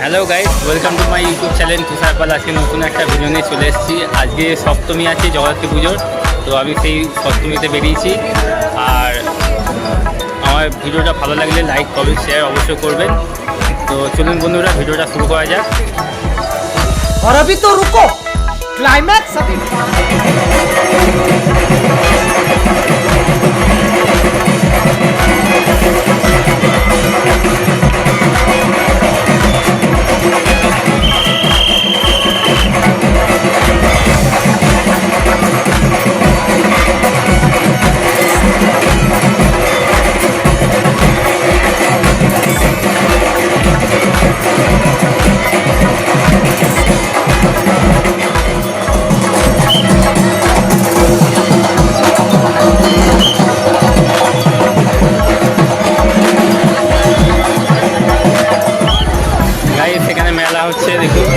Hello guys, welcome to my YouTube channel Tushar Pal. আজকে নতুন একটা ভিডিও নিয়ে চলে এসেছি। আজকে সপ্তমী আছে জগদ্ধাত্রী পুজোর, তো আমি সেই সপ্তমীতে বেরিয়েছি। আর আমার ভিডিওটা ভালো লাগলে লাইক কমেন্ট শেয়ার অবশ্যই করবেন। তো চলুন বন্ধুরা, ভিডিওটা শুরু করা যাক। और अभी तो रुको, क्लाइमैक्स अभी। গাইস, এখানে মেলা হচ্ছে দেখুন।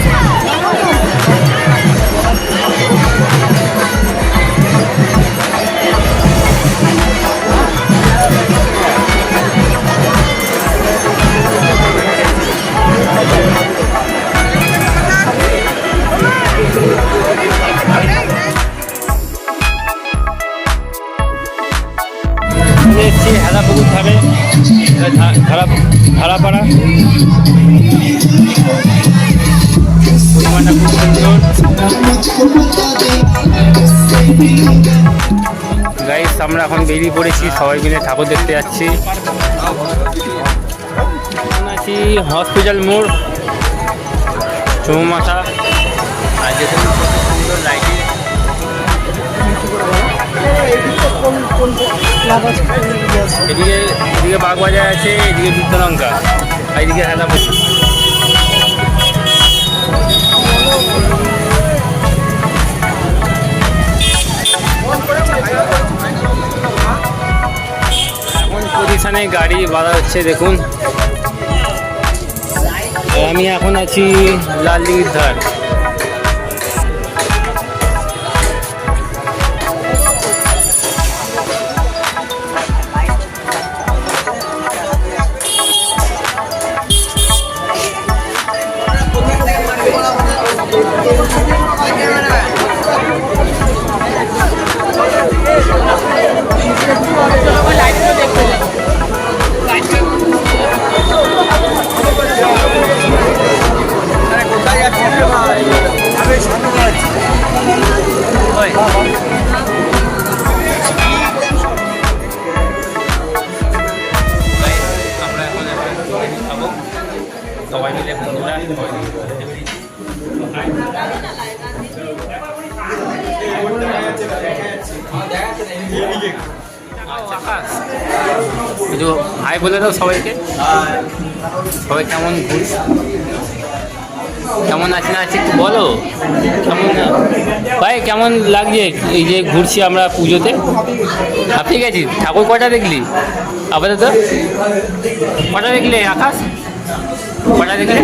এসেছি হেলা পুকুর ধারে, ধারাপাড়া। পরিমাণটা খুব সুন্দর। গাইস, আমরা এখন বেরিয়ে পড়েছি, সবাই মিলে ঠাকুর দেখতে যাচ্ছি। আছি হসপিটাল মোড়, চৌমাথা। আর যেখানে সুন্দর লাইটিং। এদিকে বাগবাজার আছে, এদিকে বিদ্যালঙ্কা, আর এদিকে হেলা পুকুর। এখন পজিশনে গাড়ি বাঁধা হচ্ছে দেখুন। আমি এখন আছি লালদিঘির ধার। সবাই মিলে বন্ধুরা একটু হাই বলে দাও সবাইকে। সবাই কেমন কেমন আছে না আছে একটু বলো। কেমন ভাই, কেমন লাগছে এই যে ঘুরছি আমরা পুজোতে? আপনি গেছিস? ঠাকুর কটা দেখলি আপাতত? কটা দেখলে আকাশ? কটা দেখলে?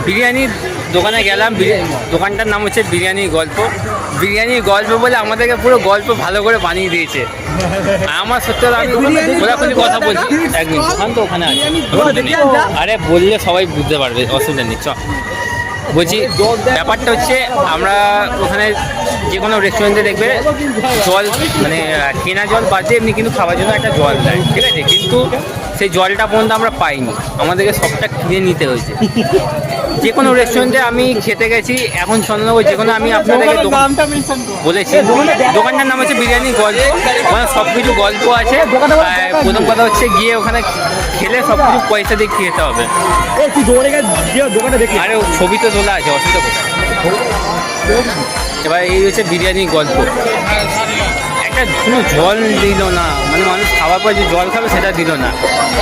বিরিয়ানির দোকানে গেলাম। দোকানটার নাম হচ্ছে বিরিয়ানির গল্প। বিরিয়ানির গল্প বলে আমাদেরকে পুরো গল্প ভালো করে বানিয়ে দিয়েছে। আমার সত্যি আমি খোলাখুলি কথা বলছি। এক মিনিট, ওখান তো ওখানে আছে। আরে বললে সবাই বুঝতে পারবে, অসুবিধা নেই। চ বলছি, ব্যাপারটা হচ্ছে আমরা ওখানে যে কোনো রেস্টুরেন্টে দেখবে জল, মানে কেনা জল বাদ দিয়ে এমনি কিন্তু খাওয়ার জন্য একটা জল দেয়, ঠিক আছে? কিন্তু সেই জলটা পর্যন্ত আমরা পাইনি, আমাদেরকে সবটা কিনে নিতে হয়েছে। যে কোনো রেস্টুরেন্টে আমি খেতে গেছি, এখন চন্দ্রনগর যে কোনো, আমি আপনাদেরকে বলেছি দোকানটার নাম হচ্ছে বিরিয়ানি গল্প। ওখানে সব কিছু গল্প আছে। প্রথম কথা হচ্ছে গিয়ে ওখানে খেলে সব কিছু পয়সা দিয়ে খেতে হবে। আরে ছবি তো তোলা আছে, অসুবিধা কোথায়? এবার এই হচ্ছে বিরিয়ানি গল্প। একটা কোনো জল দিল না, মানে মানুষ খাওয়ার পর যে জল খাবে সেটা দিল না।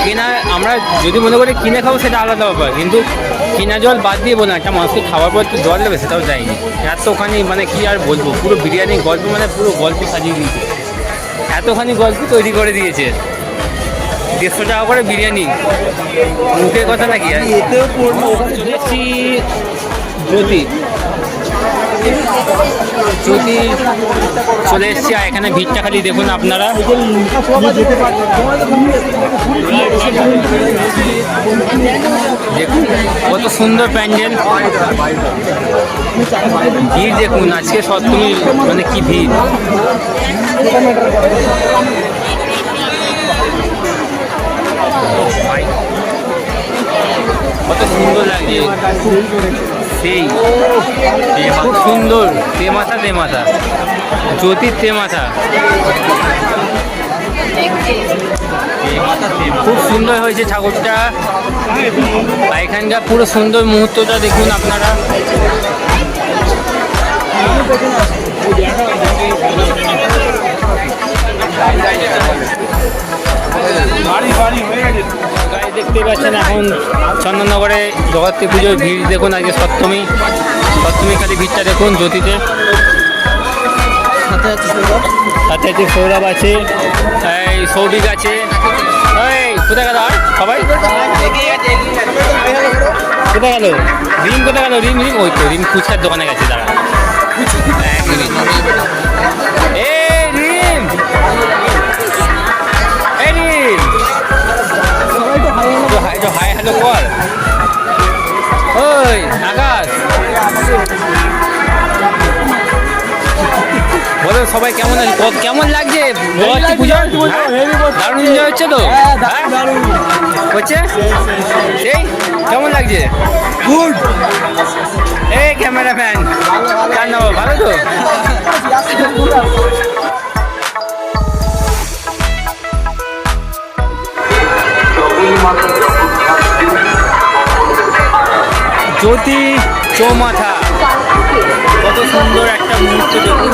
কেনা আমরা যদি মনে করি কিনে খাবো সেটা আলাদা ব্যাপার, কিন্তু কিনা জল বাদ দিয়ে বলো, একটা মানুষকে খাওয়ার পর তো জল দেবে সেটাও দেয়নি। এতখানি মানে কি আর বলবো, পুরো বিরিয়ানি গল্প মানে পুরো গল্প সাজিয়ে দিয়েছে, এতখানি গল্প তৈরি করে দিয়েছে। 150 টাকা করে বিরিয়ানি, মুখের কথা নাকি? চলে এসছি জ্যোতি জ্যোতি চলে এসছি, আর এখানে ভিড়টা খালি দেখুন আপনারা। দেখুন কত সুন্দর প্যান্ডেল, ভিড় দেখুন আজকে সপ্তমী, মানে কি ভিড়। কত সুন্দর লাগছে, সেই খুব সুন্দর, তেমাথা জ্যোতির তেমাথা খুব সুন্দর হয়েছে ঠাকুরটা। আর এখানকার পুরো সুন্দর মুহূর্তটা দেখুন আপনারা। দেখতে পাচ্ছেন এখন চন্দননগরে জগদ্ধাত্রী পুজোর ভিড় দেখুন। আজকে সপ্তমী খালি ভিড়টা দেখুন জ্যোতিতে। সাথে আছে সৌরভ আছে, এই সৌভিক আছে। এই কোথায় গেল আর সবাই? কোথায় গেল রিম? কোথায় গেল রিম? ওই তো রিম ফুচকার দোকানে গেছে, দাঁড়া এক মিনিট। এই রিম, এই রিম তো হাই হ্যালো কর। ওই আকাশ, বলো সবাই কেমন আছে? কেমন লাগছে পুজো? দারুণ এনজয় হচ্ছে তো? হচ্ছে সেই কেমন লাগছে? গুড। এই ক্যামেরাম্যান কার নাম? ভালো তো? জ্যোতি চৌমাথা, কত সুন্দর একটা মুহূর্ত দেখুন।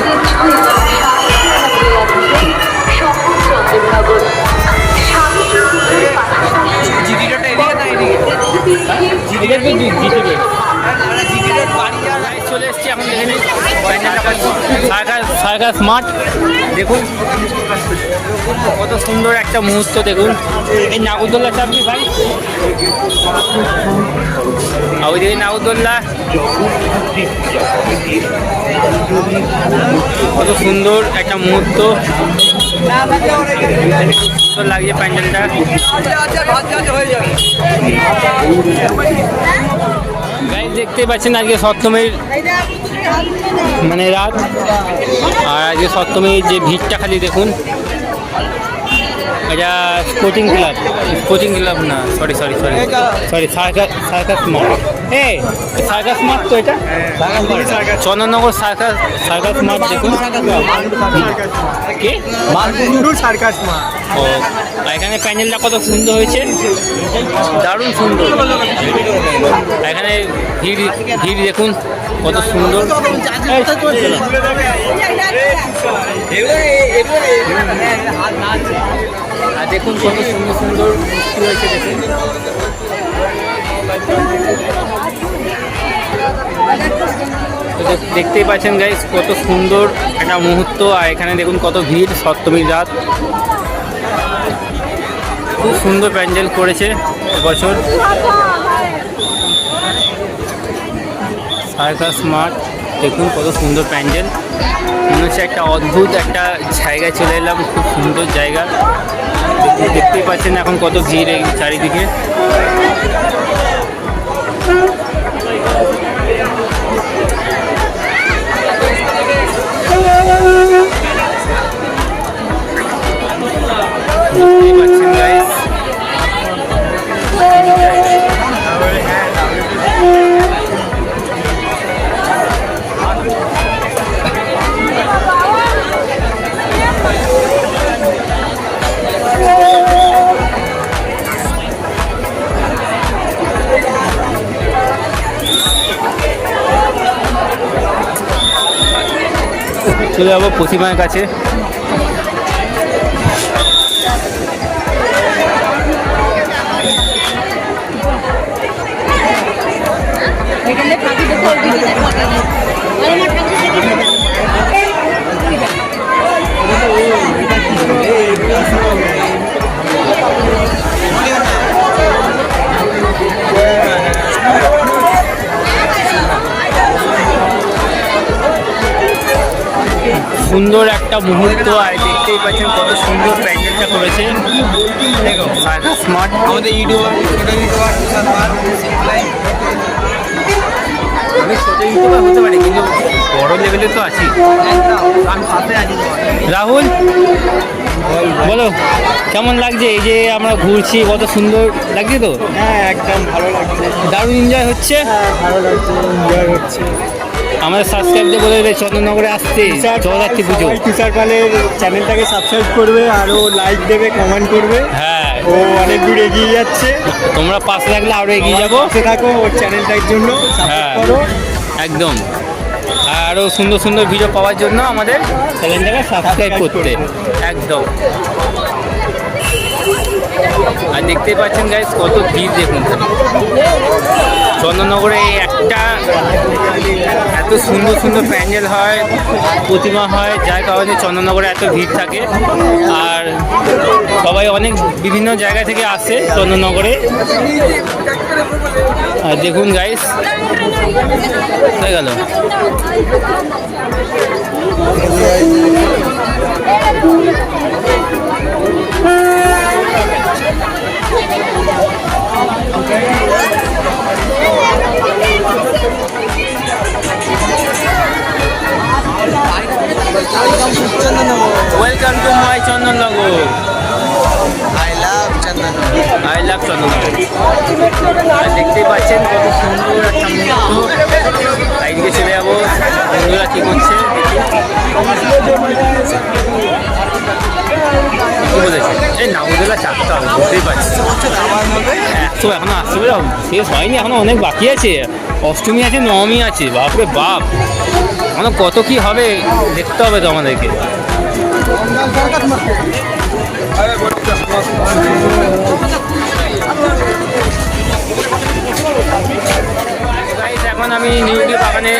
চলে এসছি এখন, দেখে সার্কাস মাঠ দেখুন, কত সুন্দর একটা মুহূর্ত দেখুন। এই নাগরদোল্লা চাপনি ভাই, ওই দিকে নাগরদোল্লা, কত সুন্দর একটা মুহূর্ত, সুন্দর লাগছে প্যান্ডেলটা। গাইজ দেখতে পাচ্ছেন আজকে সপ্তমীর মানে রাত, আর আজকে সপ্তমীর যে ভিড়টা খালি দেখুন। এটা স্পোর্টিং ক্লাব না, সরি সার্কাস মাঠ। সার্কাস মাঠ তো এটা চন্দননগর সার্কাস মাঠ দেখুন। সার্কাস মাঠ। ও, এখানে প্যান্ডেলটা কত সুন্দর হয়েছে, দারুণ সুন্দর। এখানে ভিড় দেখুন কত সুন্দর। আর দেখুন কত সুন্দর সুন্দর মূর্তি হয়েছে দেখুন। দেখতেই পাচ্ছেন গাইস কত সুন্দর একটা মুহূর্ত। আর এখানে দেখুন কত ভিড়, সপ্তমীর রাত। খুব সুন্দর প্যান্ডেল করেছে এবছর সার্কাস মাঠ। দেখুন কত সুন্দর প্যান্ডেল, মনে হচ্ছে একটা অদ্ভুত একটা জায়গায় চলে এলাম, খুব সুন্দর জায়গা। দেখতেই পাচ্ছেন এখন কত ভিড় এই চারিদিকে। দেখতেই পাচ্ছেন গাইস চলে যাবো প্রতিমার কাছে। সুন্দর একটা মুহূর্ত, আর দেখতেই পাচ্ছেন কত সুন্দর প্যান্ডেলটা করেছে। দেখো স্মার্ট আমাদের ইউটিউবার আমি ছোট ইউটিউবার হতে পারি, কিন্তু বড় লেভেলে তো আছি। আমি সাথে আছি। রাহুল, বলো কেমন লাগছে? এই যে আমরা ঘুরছি, কত সুন্দর লাগছে তো? হ্যাঁ, একদম ভালো লাগছে। দারুণ এনজয় হচ্ছে। হ্যাঁ, ভালো লাগছে, এনজয় হচ্ছে। আমাদের সাবস্ক্রাইবদের বলে দেবে চন্দননগরে আসতে, জগদ্ধাত্রী পুজো। তুষার পালের চ্যানেলটাকে সাবস্ক্রাইব করবে, আরও লাইক দেবে, কমেন্ট করবে। হ্যাঁ, ও অনেক দূর এগিয়ে যাচ্ছে। তোমরা পাশে থাকলে আরও এগিয়ে যাবো। পাশে থাকো ওর চ্যানেলটার জন্য, সাপোর্ট হ্যাঁ করো। একদম। আরও সুন্দর সুন্দর ভিডিও পাওয়ার জন্য আমাদের চ্যানেলটাকে সাবস্ক্রাইব করতে একদম। আর দেখতেই পাচ্ছেন গাইস কত ভিড়, দেখুন চন্দননগরে একটা এত সুন্দর সুন্দর প্যান্ডেল হয়, প্রতিমা হয়, যার কারণে চন্দননগরে এত ভিড় থাকে। আর সবাই অনেক বিভিন্ন জায়গা থেকে আসে চন্দননগরে। আর দেখুন গাইস, হয়ে গেল। Welcome to my Chandannagar. I love Chandannagar. I love Chandannagar. আর দেখতেই পাচ্ছেন কত সুন্দর একটা মুহূর্ত। এইদিকে চলে যাবো, বন্ধুরা কী করছে কি বলেছে? এই নাগরদোলা চাপতে হবে, বুঝতেই পারছি। 100 এখনো আসতে হবে, শেষ হয়নি, এখনো অনেক বাকি আছে। অষ্টমী আছে, নবমী আছে, বাপরে বাপ, এখনো কত কি হবে দেখতে হবে তো আমাদেরকে। এখন আমি নিউটি বাগানে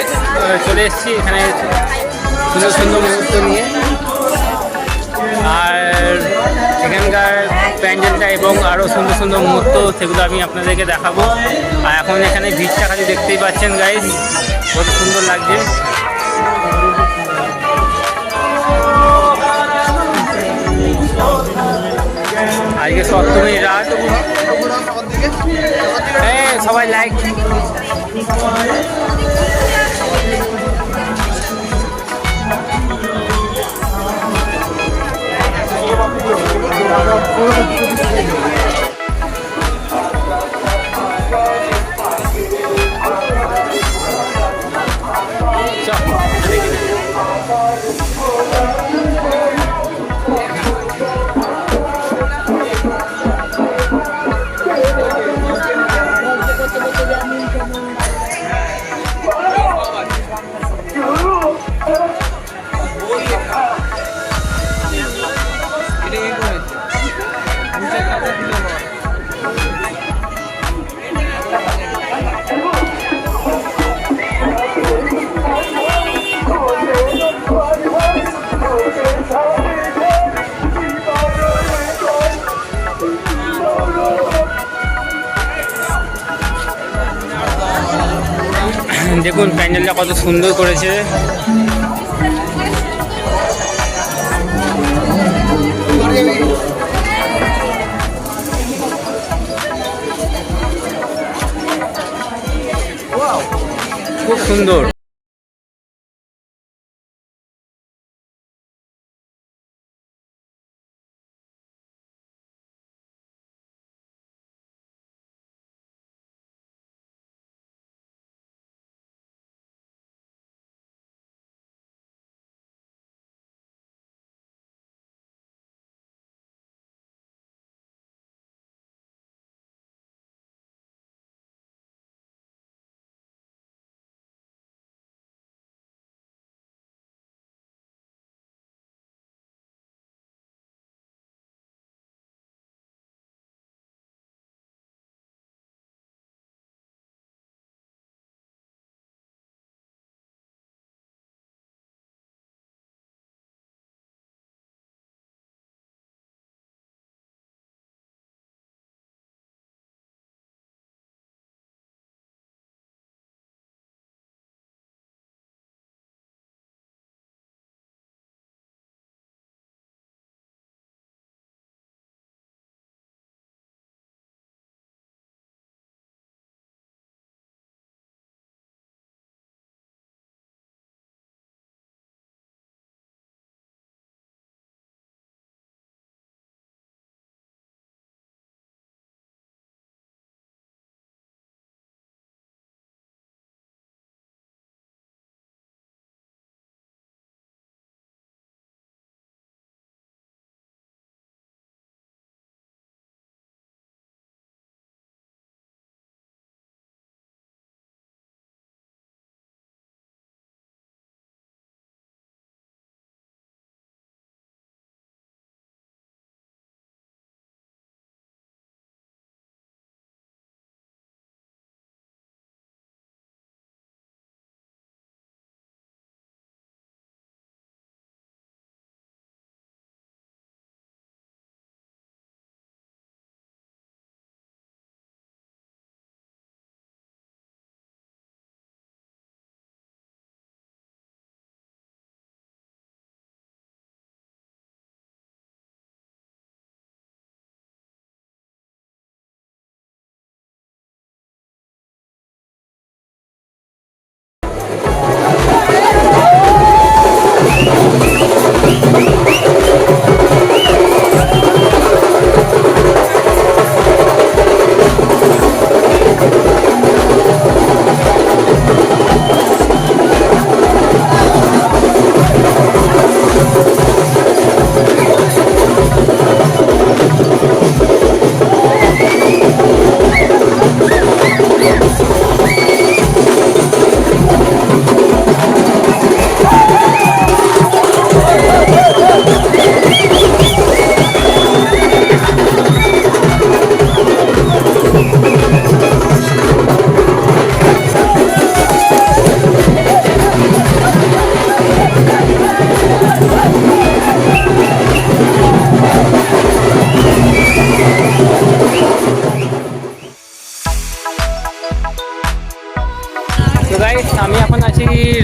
চলে এসেছি, এখানে সুন্দর সুন্দর মুহূর্ত নিয়ে। আর এখানকার প্যান্ডেলটা এবং আরও সুন্দর সুন্দর মুহূর্ত, সেগুলো আমি আপনাদেরকে দেখাবো। আর এখন এখানে ভিড়টা খালি দেখতেই পাচ্ছেন গাইস, কত সুন্দর লাগছে। আজকে সপ্তমীর রাত। হ্যাঁ, সবাই লাইক। দেখুন প্যান্ডেলটা কত সুন্দর করেছে। খুব সুন্দর।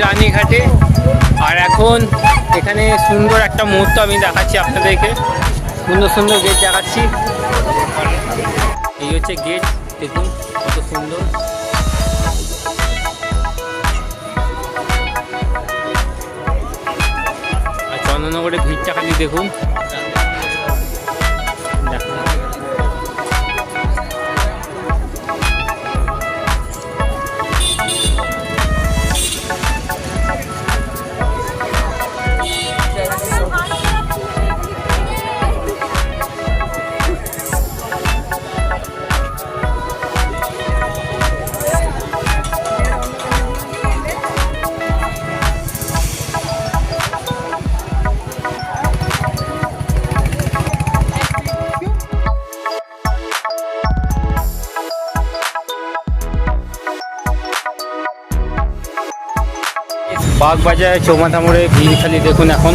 রানীঘাটে। আর এখন এখানে সুন্দর একটা মুহূর্ত আমি দেখাচ্ছি আপনাদেরকে, সুন্দর সুন্দর গেট দেখাচ্ছি। এই হচ্ছে গেট, দেখুন কত সুন্দর। আর চন্দননগরের ভিড়টা খালি দেখুন। বাগবাজার চৌমাথা মোড়ে ভিড় খালি দেখুন এখন।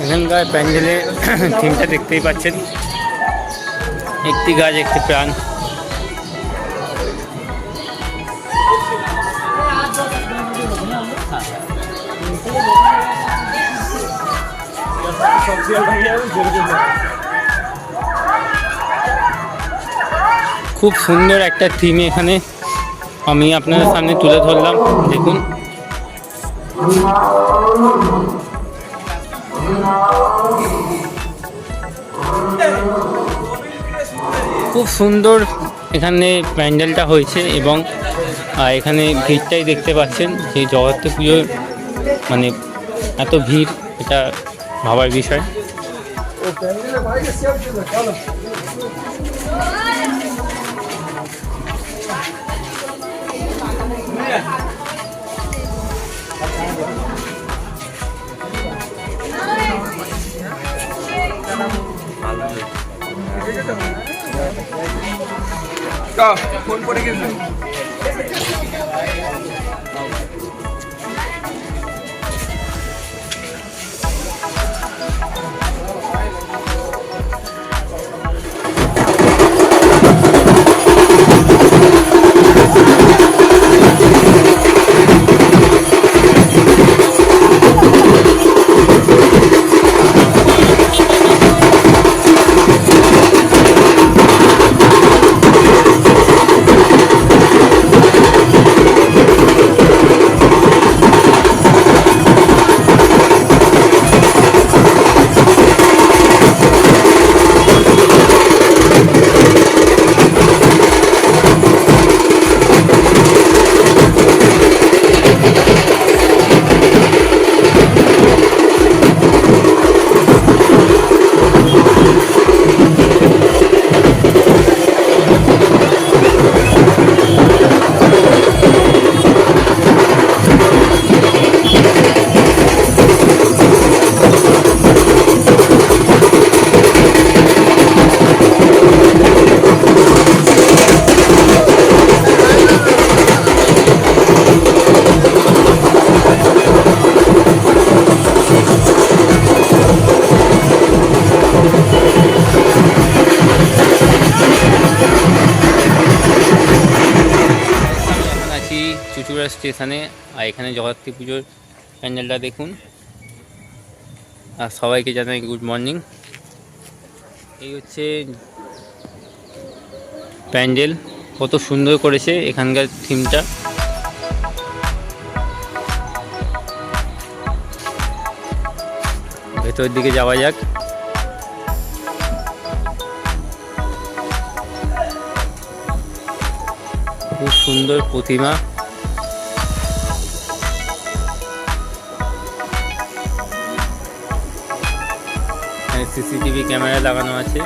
এখানকার প্যান্ডেলের থিমটা দেখতেই পাচ্ছেন, একটি গাছ একটি প্রাণ। খুব সুন্দর একটা থিম এখানে আমি আপনাদের সামনে তুলে ধরলাম, দেখুন। খুব সুন্দর এখানে প্যান্ডেলটা হয়েছে এবং এখানে ভিড়টাই দেখতে পাচ্ছেন, সেই জগদ্ধাত্রী পুজোর মানে এত ভিড়, এটা ভাবার বিষয়। ফোন করে গেছে। স্টেশনে। আর এখানে জগদ্ধাত্রী পুজোর প্যান্ডেলটা দেখুন। আর সবাইকে জানাই গুড মর্নিং। এই হচ্ছে প্যান্ডেল, কত সুন্দর করেছে এখানকার থিমটা। ভেতরের দিকে যাওয়া যাক। খুব সুন্দর প্রতিমা। সিসিটিভি ক্যামেরা লাগানো আছে।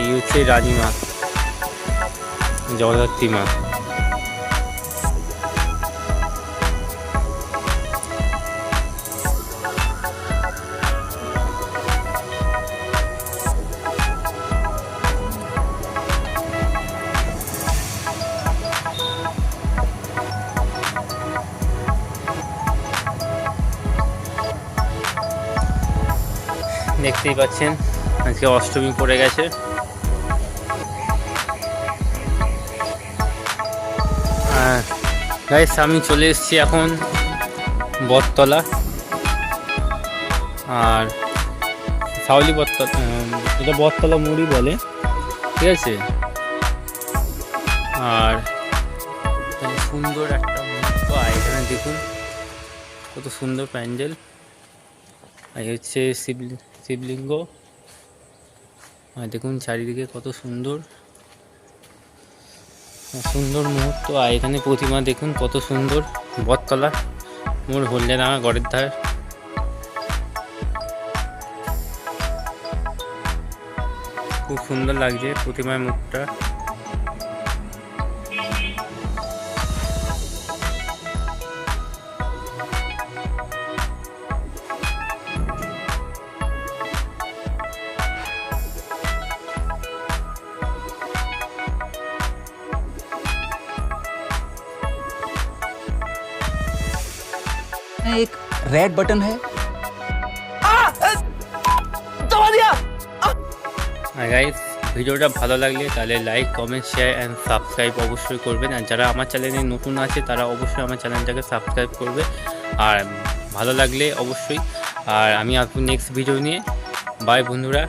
এই হচ্ছে রানীমা, জগদ্ধাত্রী মা। দেখতেই পাচ্ছেন আজকে অষ্টমী পড়ে গেছে। গাইস আমি চলে এসেছি এখন বটতলা, আর সাউলি বটতলা, এটা বটতলা মুড়ি বলে, ঠিক আছে। আর সুন্দর একটা মুহূর্ত, এখানে দেখুন কত সুন্দর প্যান্ডেল। আর হচ্ছে শিবলিঙ্গ, আর দেখুন চারিদিকে কত সুন্দর সুন্দর মুহূর্ত। আর এখানে প্রতিমা দেখুন কত সুন্দর, বটতলা মোর হলদেডাঙ্গা গড়ের ধার। খুব সুন্দর লাগছে প্রতিমার মুখটা। एक रेड बटन है। আর গাইস ভিডিওটা ভালো লাগলে তাহলে like, comment, share and subscribe অবশ্যই করবেন। আর যারা আমার চ্যানেলে নতুন আছে তারা অবশ্যই আমার চ্যানেলটাকে সাবস্ক্রাইব করবে। আর ভালো লাগলে অবশ্যই। আর আমি আসবো নেক্সট ভিডিও নিয়ে। বাই বন্ধুরা।